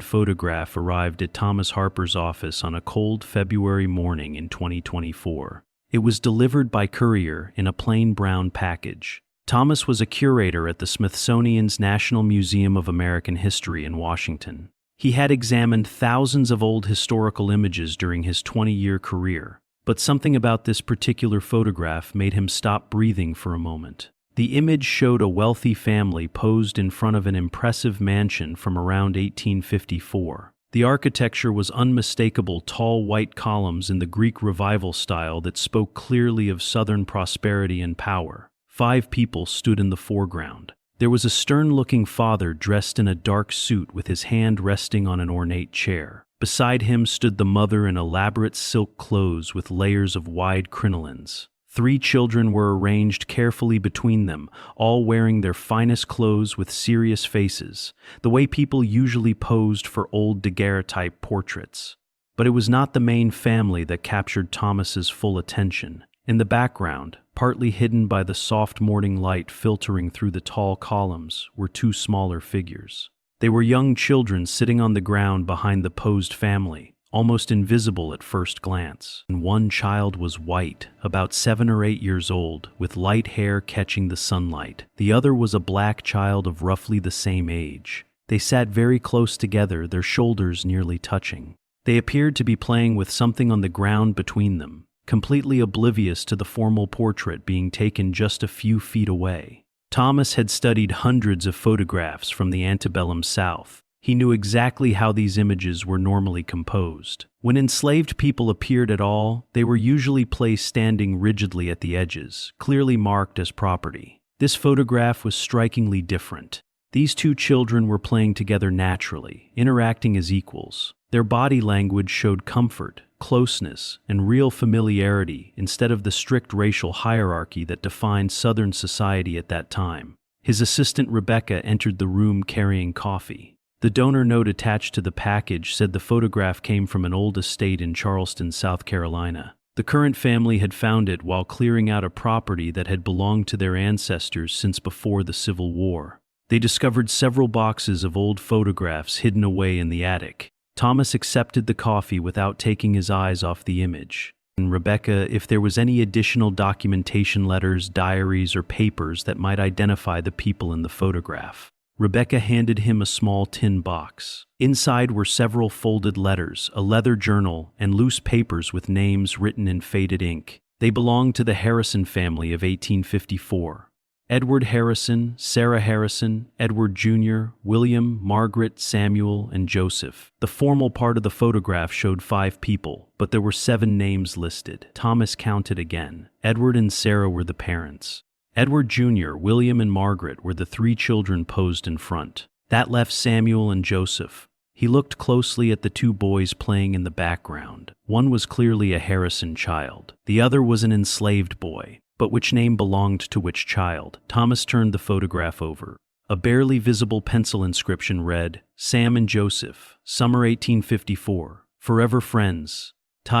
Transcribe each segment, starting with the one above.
signed photograph arrived at Thomas Harper's office on a cold February morning in 2024. It was delivered by courier in a plain brown package. Thomas was a curator at the Smithsonian's National Museum of American History in Washington. He had examined thousands of old historical images during his 20-year career, but something about this particular photograph made him stop breathing for a moment. The image showed a wealthy family posed in front of an impressive mansion from around 1854. The architecture was unmistakable, tall white columns in the Greek Revival style that spoke clearly of Southern prosperity and power. 5 people stood in the foreground. There was a stern-looking father dressed in a dark suit with his hand resting on an ornate chair. Beside him stood the mother in elaborate silk clothes with layers of wide crinolines. 3 children were arranged carefully between them, all wearing their finest clothes with serious faces, the way people usually posed for old daguerreotype portraits. But it was not the main family that captured Thomas's full attention. In the background, partly hidden by the soft morning light filtering through the tall columns, were 2 smaller figures. They were young children sitting on the ground behind the posed family, almost invisible at first glance. And one child was white, about 7 or 8 years old, with light hair catching the sunlight. The other was a black child of roughly the same age. They sat very close together, their shoulders nearly touching. They appeared to be playing with something on the ground between them, completely oblivious to the formal portrait being taken just a few feet away. Thomas had studied hundreds of photographs from the antebellum South. He knew exactly how these images were normally composed. When enslaved people appeared at all, they were usually placed standing rigidly at the edges, clearly marked as property. This photograph was strikingly different. These 2 children were playing together naturally, interacting as equals. Their body language showed comfort, closeness, and real familiarity instead of the strict racial hierarchy that defined Southern society at that time. His assistant Rebecca entered the room carrying coffee. The donor note attached to the package said the photograph came from an old estate in Charleston, South Carolina. The current family had found it while clearing out a property that had belonged to their ancestors since before the Civil War. They discovered several boxes of old photographs hidden away in the attic. Thomas accepted the coffee without taking his eyes off the image. And Rebecca, if there was any additional documentation, letters, diaries, or papers that might identify the people in the photograph. Rebecca handed him a small tin box. Inside were several folded letters, a leather journal, and loose papers with names written in faded ink. They belonged to the Harrison family of 1854. Edward Harrison, Sarah Harrison, Edward Jr., William, Margaret, Samuel, and Joseph. The formal part of the photograph showed 5 people, but there were 7 names listed. Thomas counted again. Edward and Sarah were the parents. Edward Jr., William, and Margaret were the 3 children posed in front. That left Samuel and Joseph. He looked closely at the 2 boys playing in the background. One was clearly a Harrison child. The other was an enslaved boy. But which name belonged to which child? Thomas turned the photograph over. A barely visible pencil inscription read, "Sam and Joseph, summer 1854, forever friends."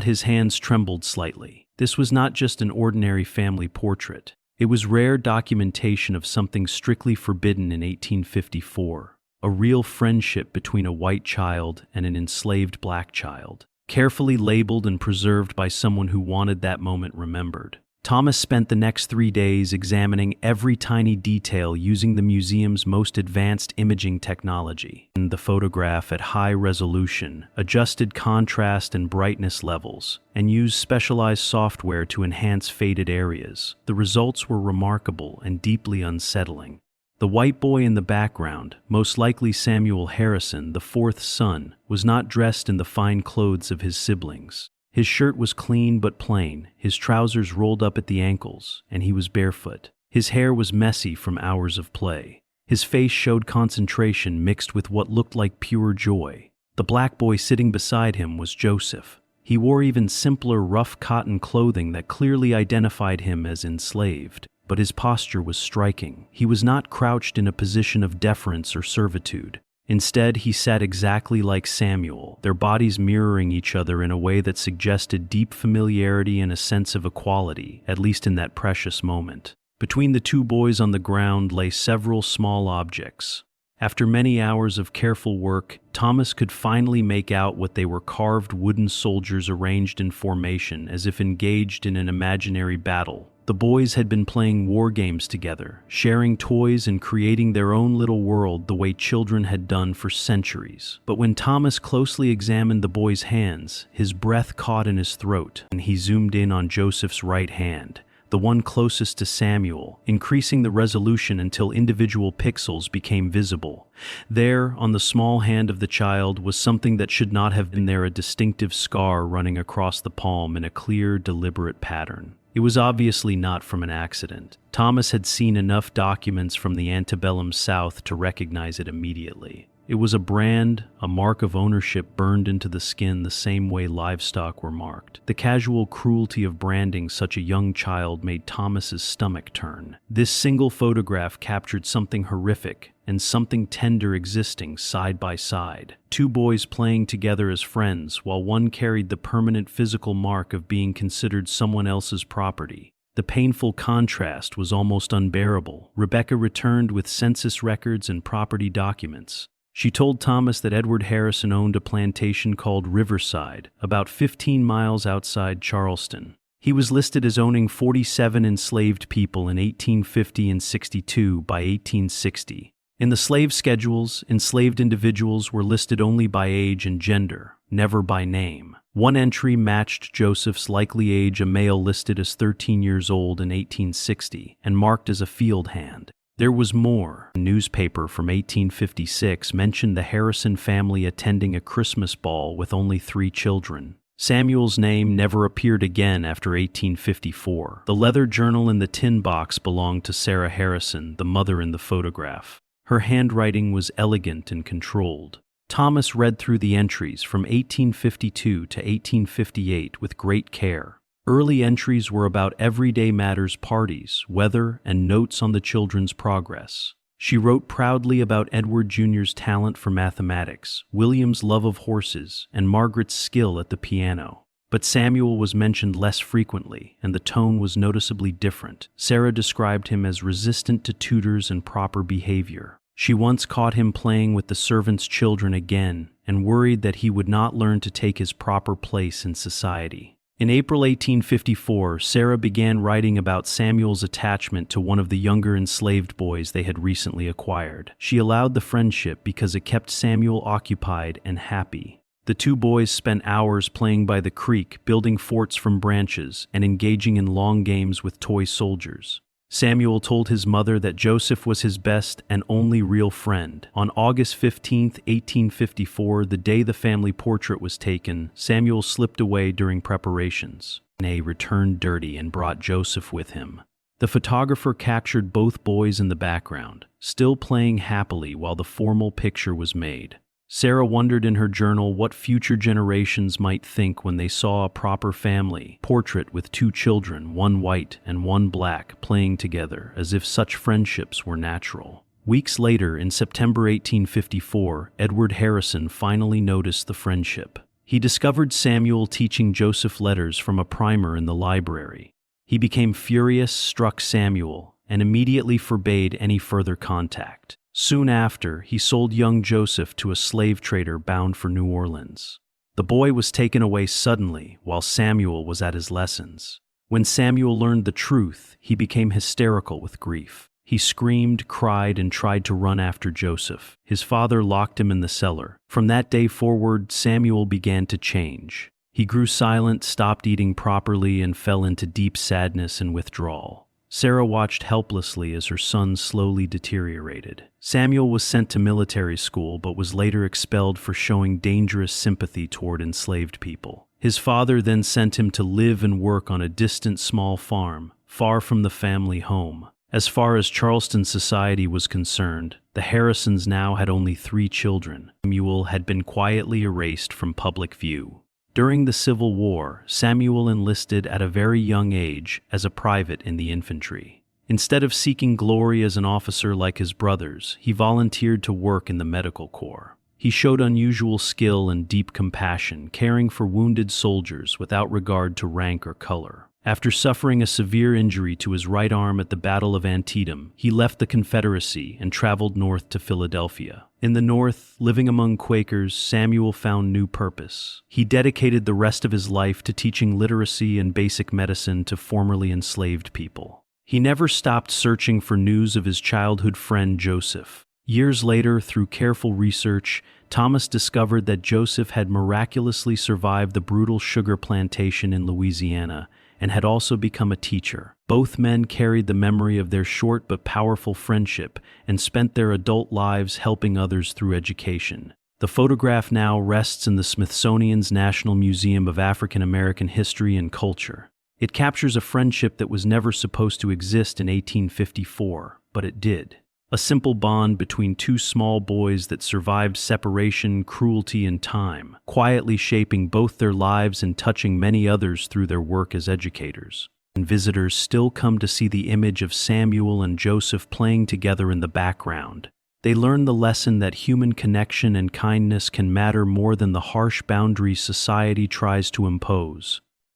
His hands trembled slightly. This was not just an ordinary family portrait. It was rare documentation of something strictly forbidden in 1854, a real friendship between a white child and an enslaved black child, carefully labeled and preserved by someone who wanted that moment remembered. Thomas spent the next 3 days examining every tiny detail using the museum's most advanced imaging technology. The photograph at high resolution, adjusted contrast and brightness levels, and used specialized software to enhance faded areas. The results were remarkable and deeply unsettling. The white boy in the background, most likely Samuel Harrison, the 4th son, was not dressed in the fine clothes of his siblings. His shirt was clean but plain, his trousers rolled up at the ankles, and he was barefoot. His hair was messy from hours of play. His face showed concentration mixed with what looked like pure joy. The black boy sitting beside him was Joseph. He wore even simpler, rough cotton clothing that clearly identified him as enslaved, but his posture was striking. He was not crouched in a position of deference or servitude. Instead, he sat exactly like Samuel, their bodies mirroring each other in a way that suggested deep familiarity and a sense of equality, at least in that precious moment. Between the 2 boys on the ground lay several small objects. After many hours of careful work, Thomas could finally make out what they were: carved wooden soldiers arranged in formation as if engaged in an imaginary battle. The boys had been playing war games together, sharing toys and creating their own little world the way children had done for centuries. But when Thomas closely examined the boy's hands, his breath caught in his throat, and he zoomed in on Joseph's right hand, the one closest to Samuel, increasing the resolution until individual pixels became visible. There, on the small hand of the child, was something that should not have been there: a distinctive scar running across the palm in a clear, deliberate pattern. It was obviously not from an accident. Thomas had seen enough documents from the antebellum South to recognize it immediately. It was a brand, a mark of ownership burned into the skin the same way livestock were marked. The casual cruelty of branding such a young child made Thomas's stomach turn. This single photograph captured something horrific and something tender existing side by side. Two boys playing together as friends, while one carried the permanent physical mark of being considered someone else's property. The painful contrast was almost unbearable. Rebecca returned with census records and property documents. She told Thomas that Edward Harrison owned a plantation called Riverside, about 15 miles outside Charleston. He was listed as owning 47 enslaved people in 1850 and 62 by 1860. In the slave schedules, enslaved individuals were listed only by age and gender, never by name. One entry matched Joseph's likely age, a male listed as 13 years old in 1860 and marked as a field hand. There was more. A newspaper from 1856 mentioned the Harrison family attending a Christmas ball with only 3 children. Samuel's name never appeared again after 1854. The leather journal in the tin box belonged to Sarah Harrison, the mother in the photograph. Her handwriting was elegant and controlled. Thomas read through the entries from 1852 to 1858 with great care. Early entries were about everyday matters: parties, weather, and notes on the children's progress. She wrote proudly about Edward Jr.'s talent for mathematics, William's love of horses, and Margaret's skill at the piano. But Samuel was mentioned less frequently, and the tone was noticeably different. Sarah described him as resistant to tutors and proper behavior. She once caught him playing with the servants' children again, and worried that he would not learn to take his proper place in society. In April 1854, Sarah began writing about Samuel's attachment to one of the younger enslaved boys they had recently acquired. She allowed the friendship because it kept Samuel occupied and happy. The two boys spent hours playing by the creek, building forts from branches, and engaging in long games with toy soldiers. Samuel told his mother that Joseph was his best and only real friend. On August 15, 1854, the day the family portrait was taken, Samuel slipped away during preparations. Nay returned dirty and brought Joseph with him. The photographer captured both boys in the background, still playing happily while the formal picture was made. Sarah wondered in her journal what future generations might think when they saw a proper family portrait with 2 children, one white and one black, playing together as if such friendships were natural. Weeks later, in September 1854, Edward Harrison finally noticed the friendship. He discovered Samuel teaching Joseph letters from a primer in the library. He became furious, struck Samuel, and immediately forbade any further contact. Soon after, he sold young Joseph to a slave trader bound for New Orleans. The boy was taken away suddenly while Samuel was at his lessons. When Samuel learned the truth, he became hysterical with grief. He screamed, cried, and tried to run after Joseph. His father locked him in the cellar. From that day forward, Samuel began to change. He grew silent, stopped eating properly, and fell into deep sadness and withdrawal. Sarah watched helplessly as her son slowly deteriorated. Samuel was sent to military school but was later expelled for showing dangerous sympathy toward enslaved people. His father then sent him to live and work on a distant small farm, far from the family home. As far as Charleston society was concerned, the Harrisons now had only 3 children. Samuel had been quietly erased from public view. During the Civil War, Samuel enlisted at a very young age as a private in the infantry. Instead of seeking glory as an officer like his brothers, he volunteered to work in the medical corps. He showed unusual skill and deep compassion, caring for wounded soldiers without regard to rank or color. After suffering a severe injury to his right arm at the Battle of Antietam, he left the Confederacy and traveled north to Philadelphia. In the North, living among Quakers, Samuel found new purpose. He dedicated the rest of his life to teaching literacy and basic medicine to formerly enslaved people. He never stopped searching for news of his childhood friend Joseph. Years later, through careful research, Thomas discovered that Joseph had miraculously survived the brutal sugar plantation in Louisiana and had also become a teacher. Both men carried the memory of their short but powerful friendship and spent their adult lives helping others through education. The photograph now rests in the Smithsonian's National Museum of African American History and Culture. It captures a friendship that was never supposed to exist in 1854, but it did. A simple bond between two small boys that survived separation, cruelty, and time, quietly shaping both their lives and touching many others through their work as educators. And visitors still come to see the image of Samuel and Joseph playing together in the background. They learn the lesson that human connection and kindness can matter more than the harsh boundaries society tries to impose.